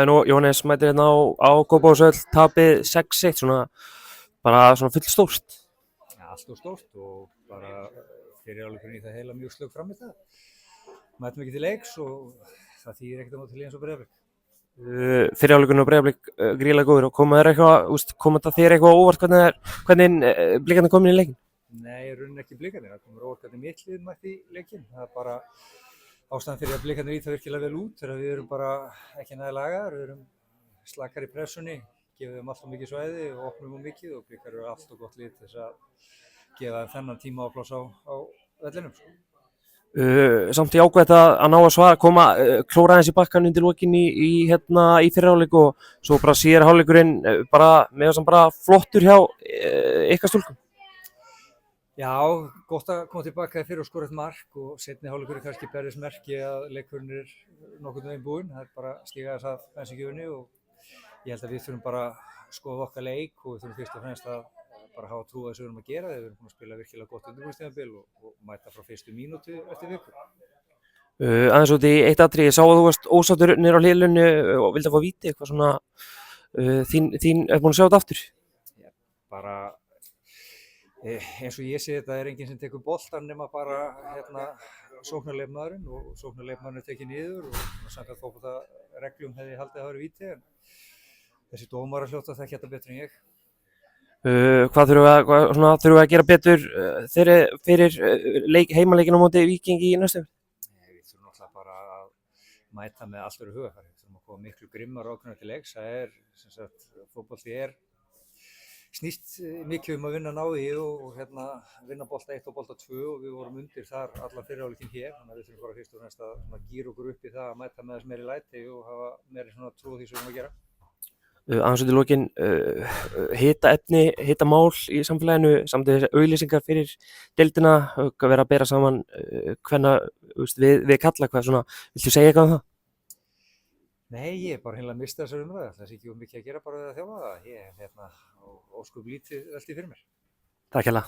Nú, Jóhannes mætir hérna á Kópavogsvöll, tapið 6-1, bara full stórt. Ja, allt og stórt og bara fyrir áleikurinn í það heila mjög slög fram í það. Mætum ekki til leiks og það þýðir ekkert á móti liði eins og Breiðablik. Fyrri hálfleikurinn á Breiðablik gríðarlega góður og kom þetta þér eitthvað á óvart hvernig Blikarnir komin í leikinn? Nei, í rauninni ekki Blikarnir, það komur óvart hvernig mitt lið mætti í leikinn. Það er bara ástæðan fyrir að Blikarnir líta virkilega vel út þegar við erum bara ekki nægilega lagaðir, við erum slakar í pressunni, gefum þeim alltaf mikið svæði og opnum of mikið og Blikar eru allt og gott lið til þess að gefa þeim þennan tíma ápláss á vellinum. Samt jákvætt að ná að svara, klóra aðeins í bakkann undir lokin í fyrri hálfleik og svo bara síðari hálfleikurinn mér fannst hann bara flottur hjá ykkar stúlkum. Já, gott að koma tilbaka fyrir og skora eitt mark og seinni hálfleikur er kannski berðismerki að leikurinn er nokkurn veginn búinn. Það er bara að stíga þess að bensíngjöfunni og ég held að við þurfum bara að skoða okkar leik og við þurfum fyrst og fremst að bara hafa trú að þessu við erum að gera þegar við erum búin að spila virkilega gott undirbúningstímabil og mæta frá fyrstu mínútu eftir viku. Aðeins út í eitt atriði, ég sá að þú varst ósáttur niður á hliðlunni og vildi að fá víti, eitthvað svona, þín er búin að sjá þetta aftur? Já, bara eins og ég sé þetta er enginn sem tekur boltan nema bara sóknarleikmaðurinn og sóknarleikmaðurinn er tekið niður og samkvæmt fótboltareglum hefði ég haldið að það væri víti en þessi dómarar hljóta að þekki þetta betur en ég. Hvað þurfum við að gera betur fyrir heimaleikinn á móti Víkingi í næstu? Við þurfum náttúrulega bara að mæta með allt öðru hugafari. Við þurfum að koma miklu grimmar og ákveðnar til leiks. Það er, sem sagt, fótbolti snýst mikið að vinna náði og vinna bolta 1 og bolta 2 og við vorum undir þar allan fyrri hálfleikinn hér. Þannig að við þurfum bara fyrst og fremst að gíra okkur upp í það að mæta með þess meiri læti og hafa meiri trú á því sem við erum að gera. Aðeins út í lokin, hitamál í samfélaginu, samt þessi auglýsingar fyrir deildina, vera að bera saman við kalla, viltu segja eitthvað um það? Nei, ég er bara hreinlega að mista þessar umræðu, það sé ekki mikið að gera bara við að þjálfa það, ég ósköp lítið veltið fyrir mér. Takk hérlega.